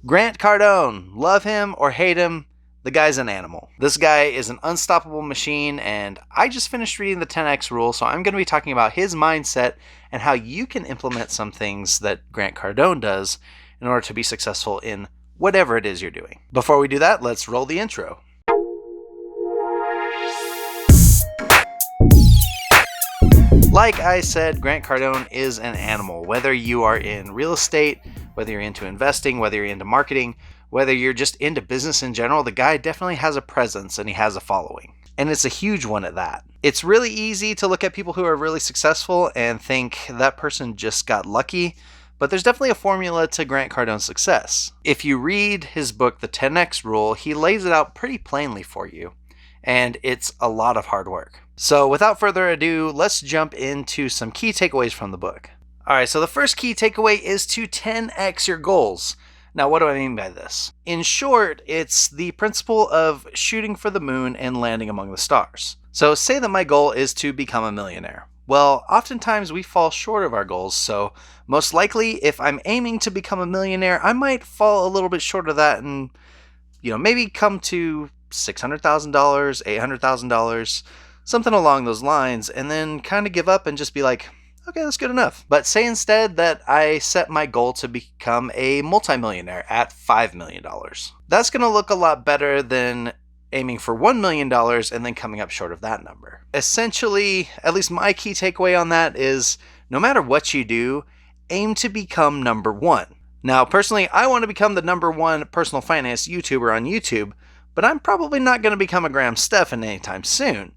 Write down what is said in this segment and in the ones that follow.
Grant Cardone, love him or hate him, the guy's an animal. This guy is an unstoppable machine, and I just finished reading the 10x rule, so I'm going to be talking about his mindset and how you can implement some things that Grant Cardone does in order to be successful in whatever it is you're doing. Before we do that, let's roll the intro. Like I said, Grant Cardone is an animal. Whether you are in real estate, whether you're into investing, whether you're into marketing, whether you're just into business in general, the guy definitely has a presence and he has a following. And it's a huge one at that. It's really easy to look at people who are really successful and think that person just got lucky, but there's definitely a formula to Grant Cardone's success. If you read his book, The 10X Rule, he lays it out pretty plainly for you, and it's a lot of hard work. So without further ado, let's jump into some key takeaways from the book. Alright, so the first key takeaway is to 10x your goals. Now, what do I mean by this? In short, it's the principle of shooting for the moon and landing among the stars. So say that my goal is to become a millionaire. Well, oftentimes we fall short of our goals, so most likely if I'm aiming to become a millionaire, I might fall a little bit short of that and, maybe come to $600,000, $800,000, something along those lines, and then kind of give up and just be like, okay, that's good enough. But say instead that I set my goal to become a multimillionaire at $5 million. That's going to look a lot better than aiming for $1 million and then coming up short of that number. Essentially, at least my key takeaway on that is no matter what you do, aim to become number one. Now, personally, I want to become the number one personal finance YouTuber on YouTube, but I'm probably not going to become a Graham Stephan anytime soon.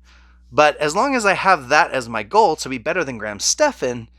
But as long as I have that as my goal to be better than Graham Stephan,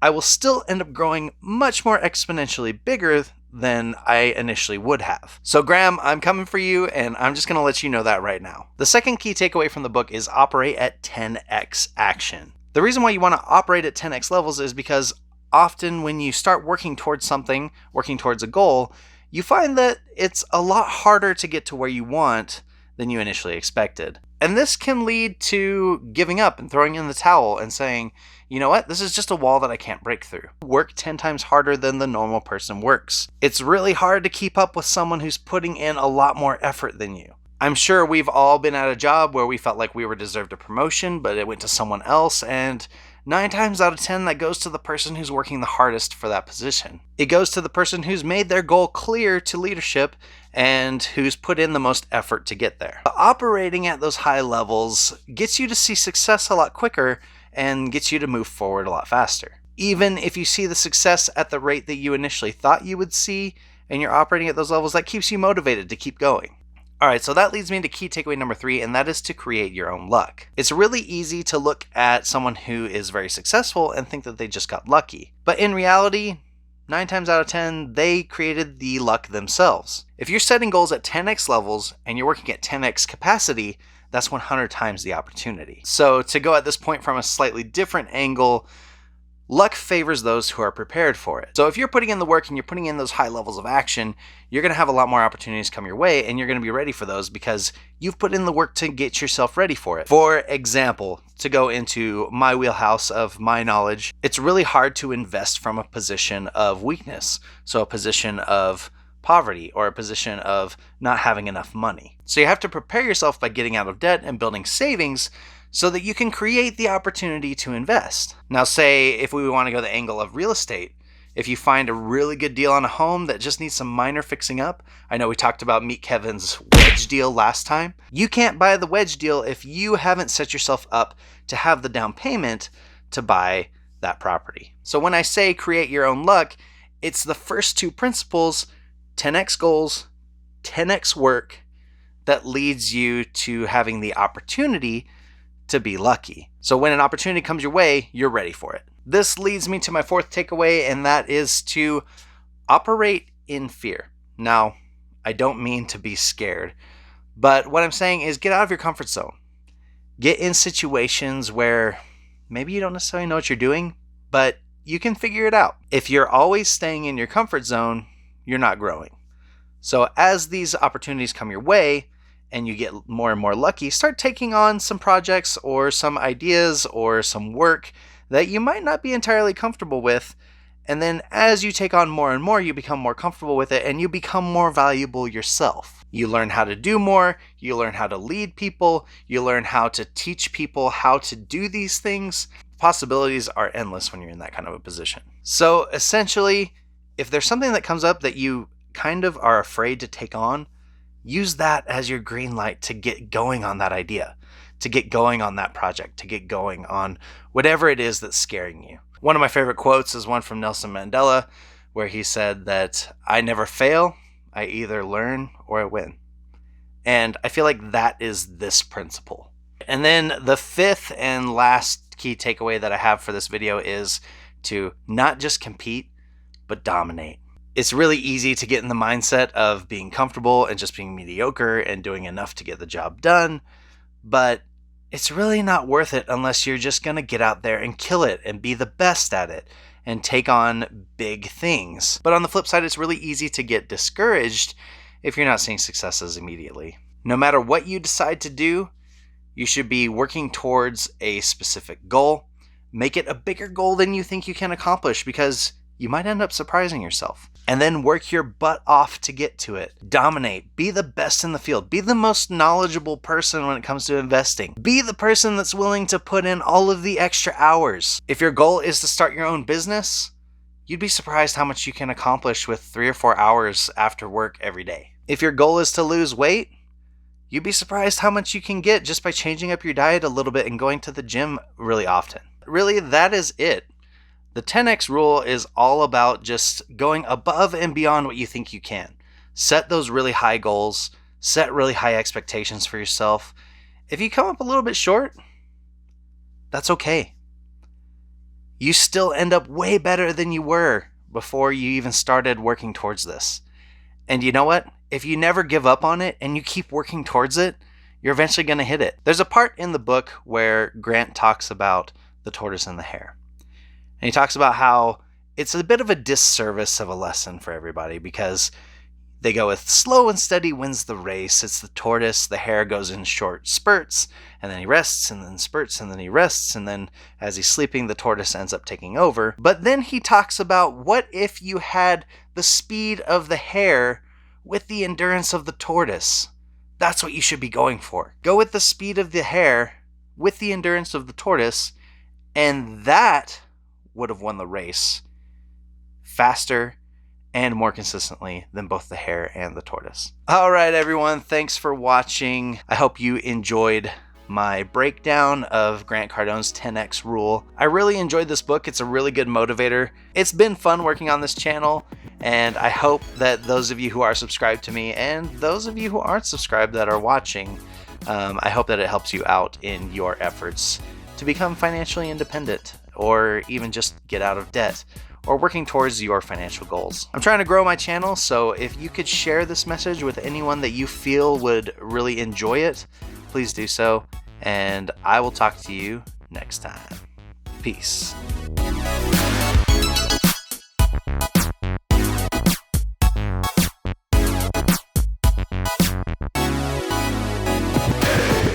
I will still end up growing much more exponentially bigger than I initially would have. So Graham, I'm coming for you, and I'm just going to let you know that right now. The second key takeaway from the book is operate at 10x action. The reason why you want to operate at 10x levels is because often when you start working towards something, working towards a goal, you find that it's a lot harder to get to where you want than you initially expected. And this can lead to giving up and throwing in the towel and saying, you know what, this is just a wall that I can't break through. Work 10 times harder than the normal person works. It's really hard to keep up with someone who's putting in a lot more effort than you. I'm sure we've all been at a job where we felt like we were deserved a promotion, but it went to someone else, and 9 times out of 10, that goes to the person who's working the hardest for that position. It goes to the person who's made their goal clear to leadership and who's put in the most effort to get there. Operating at those high levels gets you to see success a lot quicker and gets you to move forward a lot faster. Even if you see the success at the rate that you initially thought you would see and you're operating at those levels, that keeps you motivated to keep going. Alright, so that leads me to key takeaway number 3, and that is to create your own luck. It's really easy to look at someone who is very successful and think that they just got lucky. But in reality, 9 times out of 10, they created the luck themselves. If you're setting goals at 10x levels and you're working at 10x capacity, that's 100 times the opportunity. So to go at this point from a slightly different angle, luck favors those who are prepared for it. So if you're putting in the work and you're putting in those high levels of action, you're going to have a lot more opportunities come your way, and you're going to be ready for those because you've put in the work to get yourself ready for it. For example, to go into my wheelhouse of my knowledge, it's really hard to invest from a position of weakness. So a position of poverty or a position of not having enough money. So you have to prepare yourself by getting out of debt and building savings so that you can create the opportunity to invest. Now, say if we want to go the angle of real estate, if you find a really good deal on a home that just needs some minor fixing up, I know we talked about Meet Kevin's wedge deal last time. You can't buy the wedge deal if you haven't set yourself up to have the down payment to buy that property. So when I say create your own luck, it's the first 2 principles, 10x goals, 10x work, that leads you to having the opportunity to be lucky. So when an opportunity comes your way, you're ready for it. This leads me to my 4th takeaway, and that is to operate in fear. Now, I don't mean to be scared, but what I'm saying is get out of your comfort zone. Get in situations where maybe you don't necessarily know what you're doing, but you can figure it out. If you're always staying in your comfort zone, you're not growing. So as these opportunities come your way, and you get more and more lucky, start taking on some projects or some ideas or some work that you might not be entirely comfortable with, And then as you take on more and more, you become more comfortable with it and you become more valuable yourself. You learn how to do more, you learn how to lead people, you learn how to teach people how to do these things. Possibilities are endless when you're in that kind of a position. So essentially, if there's something that comes up that you kind of are afraid to take on, use that as your green light to get going on that idea, to get going on that project, to get going on whatever it is that's scaring you. One of my favorite quotes is one from Nelson Mandela, where he said that I never fail, I either learn or I win. And I feel like that is this principle. And then the fifth and last key takeaway that I have for this video is to not just compete, but dominate. It's really easy to get in the mindset of being comfortable and just being mediocre and doing enough to get the job done, but it's really not worth it unless you're just going to get out there and kill it and be the best at it and take on big things. But on the flip side, it's really easy to get discouraged if you're not seeing successes immediately. No matter what you decide to do, you should be working towards a specific goal. Make it a bigger goal than you think you can accomplish, because you might end up surprising yourself. And then work your butt off to get to it. Dominate. Be the best in the field. Be the most knowledgeable person when it comes to investing. Be the person that's willing to put in all of the extra hours. If your goal is to start your own business, you'd be surprised how much you can accomplish with 3 or 4 hours after work every day. If your goal is to lose weight, you'd be surprised how much you can get just by changing up your diet a little bit and going to the gym really often. Really, that is it. The 10x rule is all about just going above and beyond what you think you can. Set those really high goals, set really high expectations for yourself. If you come up a little bit short, that's okay. You still end up way better than you were before you even started working towards this. And you know what? If you never give up on it and you keep working towards it, you're eventually going to hit it. There's a part in the book where Grant talks about the tortoise and the hare. And he talks about how it's a bit of a disservice of a lesson for everybody, because they go with slow and steady wins the race. It's the tortoise. The hare goes in short spurts, and then he rests, and then spurts, and then he rests, and then as he's sleeping, the tortoise ends up taking over. But then he talks about, what if you had the speed of the hare with the endurance of the tortoise? That's what you should be going for. Go with the speed of the hare with the endurance of the tortoise, and that would have won the race faster and more consistently than both the hare and the tortoise. All right, everyone, thanks for watching. I hope you enjoyed my breakdown of Grant Cardone's 10x rule. I really enjoyed this book. It's a really good motivator. It's been fun working on this channel, and I hope that those of you who are subscribed to me and those of you who aren't subscribed that are watching, I hope that it helps you out in your efforts to become financially independent, or even just get out of debt, or working towards your financial goals. I'm trying to grow my channel, so if you could share this message with anyone that you feel would really enjoy it, please do so, and I will talk to you next time. Peace.